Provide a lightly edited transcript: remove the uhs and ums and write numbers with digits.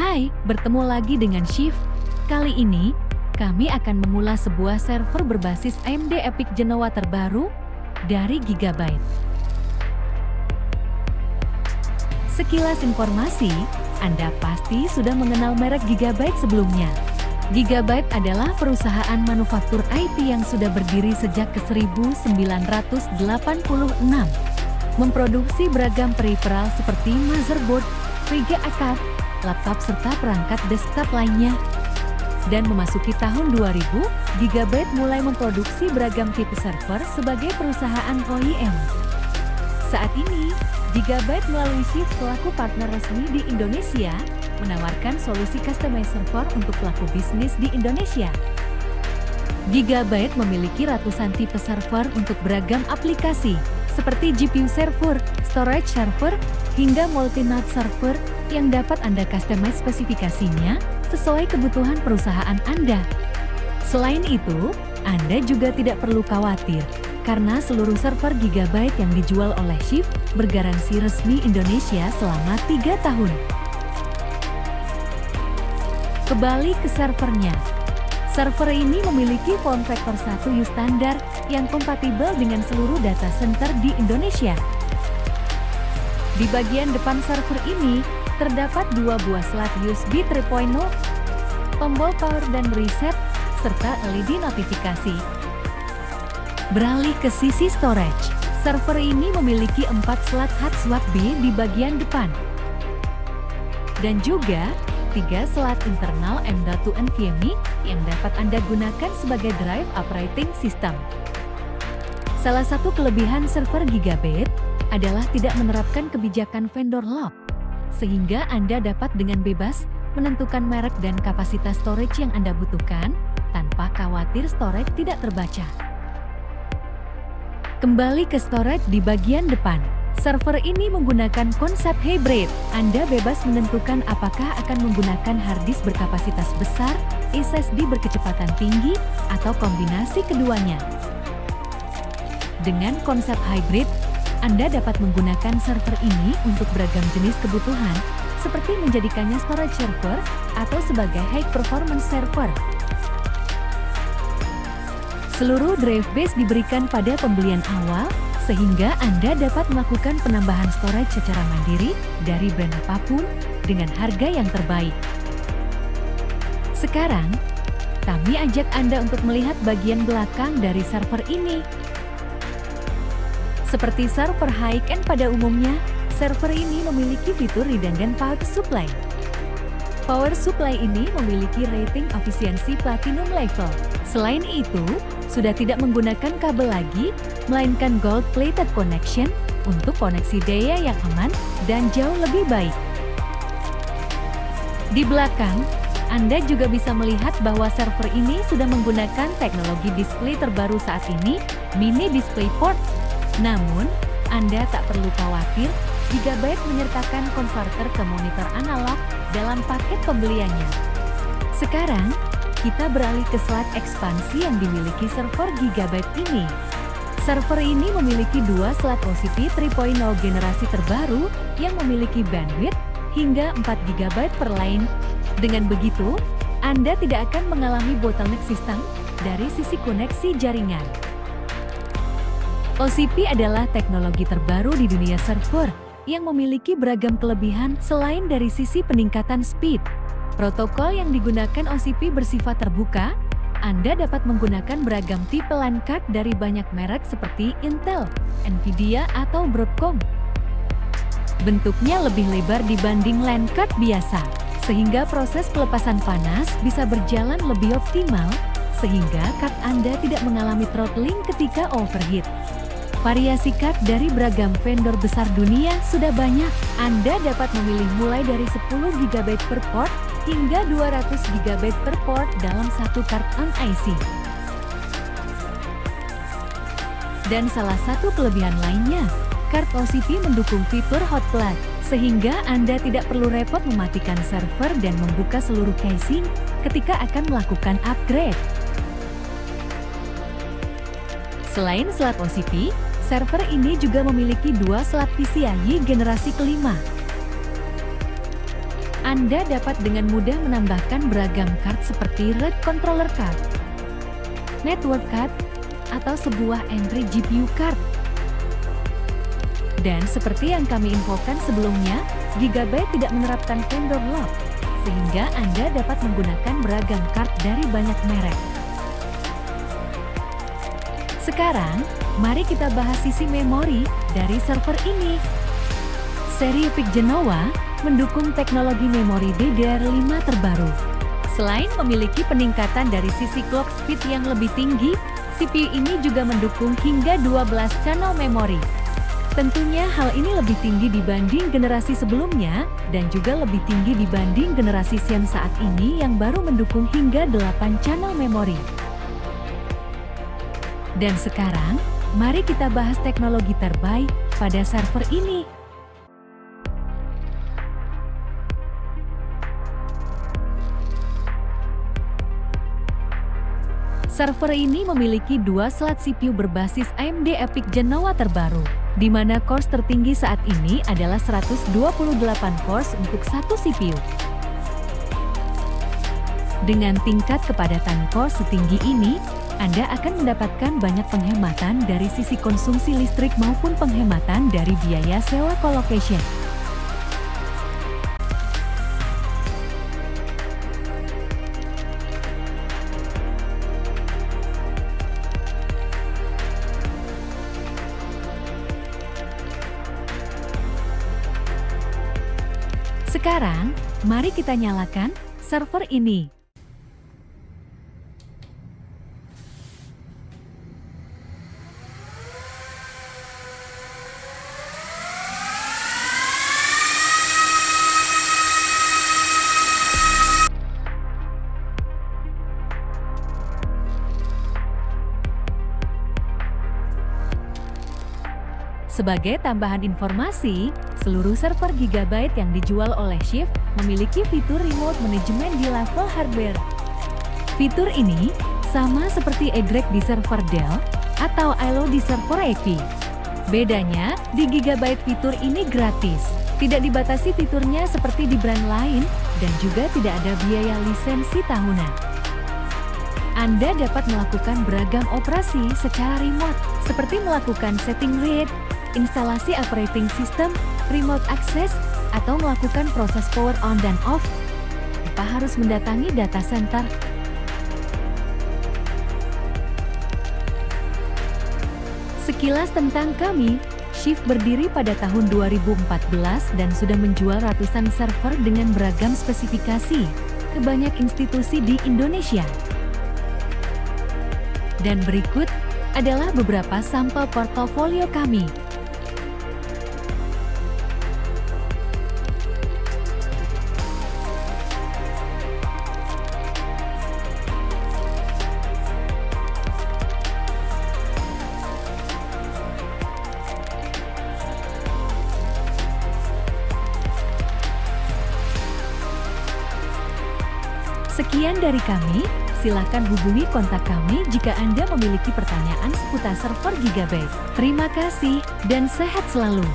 Hai, bertemu lagi dengan Shift. Kali ini, kami akan mengulas sebuah server berbasis AMD EPYC Genoa terbaru dari Gigabyte. Sekilas informasi, Anda pasti sudah mengenal merek Gigabyte sebelumnya. Gigabyte adalah perusahaan manufaktur IT yang sudah berdiri sejak 1986. Memproduksi beragam peripheral seperti motherboard, VGA card, laptop serta perangkat desktop lainnya. Dan memasuki tahun 2000, Gigabyte mulai memproduksi beragam tipe server sebagai perusahaan OEM. Saat ini, Gigabyte melalui Shift selaku partner resmi di Indonesia, menawarkan solusi customized server untuk pelaku bisnis di Indonesia. Gigabyte memiliki ratusan tipe server untuk beragam aplikasi, seperti GPU server, storage server, hingga multi-node server yang dapat Anda customize spesifikasinya sesuai kebutuhan perusahaan Anda. Selain itu, Anda juga tidak perlu khawatir, karena seluruh server Gigabyte yang dijual oleh Shift bergaransi resmi Indonesia selama 3 tahun. Kembali ke servernya. Server ini memiliki form factor 1U standar yang kompatibel dengan seluruh data center di Indonesia. Di bagian depan server ini, terdapat 2 buah slot USB 3.0, tombol power dan reset, serta LED notifikasi. Beralih ke sisi storage, server ini memiliki 4 slot hard swap B di bagian depan. Dan juga 3 slot internal M.2 NVMe yang dapat Anda gunakan sebagai drive operating system. Salah satu kelebihan server Gigabyte adalah tidak menerapkan kebijakan vendor lock, sehingga Anda dapat dengan bebas menentukan merek dan kapasitas storage yang Anda butuhkan, tanpa khawatir storage tidak terbaca. Kembali ke storage di bagian depan. Server ini menggunakan konsep hybrid. Anda bebas menentukan apakah akan menggunakan hard disk berkapasitas besar, SSD berkecepatan tinggi, atau kombinasi keduanya. Dengan konsep hybrid, Anda dapat menggunakan server ini untuk beragam jenis kebutuhan, seperti menjadikannya storage server atau sebagai high performance server. Seluruh drive base diberikan pada pembelian awal, sehingga Anda dapat melakukan penambahan storage secara mandiri dari brand apapun dengan harga yang terbaik. Sekarang, kami ajak Anda untuk melihat bagian belakang dari server ini. Seperti server high-end pada umumnya, server ini memiliki fitur redundant power supply. Power supply ini memiliki rating efisiensi platinum level. Selain itu, sudah tidak menggunakan kabel lagi, melainkan gold-plated connection untuk koneksi daya yang aman dan jauh lebih baik. Di belakang, Anda juga bisa melihat bahwa server ini sudah menggunakan teknologi display terbaru saat ini, Mini DisplayPort. Namun, Anda tak perlu khawatir, Gigabyte menyertakan konverter ke monitor analog dalam paket pembeliannya. Sekarang, kita beralih ke slot ekspansi yang dimiliki server Gigabyte ini. Server ini memiliki 2 slot OCP 3.0 generasi terbaru yang memiliki bandwidth hingga 4 GB per lane. Dengan begitu, Anda tidak akan mengalami bottleneck sistem dari sisi koneksi jaringan. OCP adalah teknologi terbaru di dunia server yang memiliki beragam kelebihan selain dari sisi peningkatan speed. Protokol yang digunakan OCP bersifat terbuka. Anda dapat menggunakan beragam tipe LAN card dari banyak merek seperti Intel, Nvidia, atau Broadcom. Bentuknya lebih lebar dibanding LAN card biasa, sehingga proses pelepasan panas bisa berjalan lebih optimal, sehingga card Anda tidak mengalami throttling ketika overheat. Variasi card dari beragam vendor besar dunia sudah banyak. Anda dapat memilih mulai dari 10 GB per port hingga 200 GB per port dalam satu card on IC. Dan salah satu kelebihan lainnya, card OCP mendukung fitur hot plug, sehingga Anda tidak perlu repot mematikan server dan membuka seluruh casing ketika akan melakukan upgrade. Selain slot OCP, server ini juga memiliki 2 slot PCIe generasi kelima. Anda dapat dengan mudah menambahkan beragam card seperti RAID controller card, network card, atau sebuah entry GPU card. Dan seperti yang kami infokan sebelumnya, Gigabyte tidak menerapkan vendor lock, sehingga Anda dapat menggunakan beragam card dari banyak merek. Sekarang, mari kita bahas sisi memori dari server ini. Seri EPYC Genoa mendukung teknologi memori DDR5 terbaru. Selain memiliki peningkatan dari sisi clock speed yang lebih tinggi, CPU ini juga mendukung hingga 12 channel memori. Tentunya hal ini lebih tinggi dibanding generasi sebelumnya, dan juga lebih tinggi dibanding generasi Zen saat ini yang baru mendukung hingga 8 channel memori. Dan sekarang, mari kita bahas teknologi terbaik pada server ini. Server ini memiliki 2 slot CPU berbasis AMD EPYC Genoa terbaru, di mana cores tertinggi saat ini adalah 128 cores untuk satu CPU. Dengan tingkat kepadatan core setinggi ini, Anda akan mendapatkan banyak penghematan dari sisi konsumsi listrik maupun penghematan dari biaya sewa colocation. Sekarang, mari kita nyalakan server ini. Sebagai tambahan informasi, seluruh server Gigabyte yang dijual oleh Shift memiliki fitur remote management di level hardware. Fitur ini sama seperti egreg di server Dell atau ILO di server HP. Bedanya, di Gigabyte fitur ini gratis, tidak dibatasi fiturnya seperti di brand lain, dan juga tidak ada biaya lisensi tahunan. Anda dapat melakukan beragam operasi secara remote, seperti melakukan setting RAID, instalasi operating system, remote access, atau melakukan proses power on dan off tanpa harus mendatangi data center. Sekilas tentang kami, Shift berdiri pada tahun 2014 dan sudah menjual ratusan server dengan beragam spesifikasi ke banyak institusi di Indonesia. Dan berikut adalah beberapa sampel portofolio kami. Sekian dari kami, silakan hubungi kontak kami jika Anda memiliki pertanyaan seputar server Gigabyte. Terima kasih dan sehat selalu.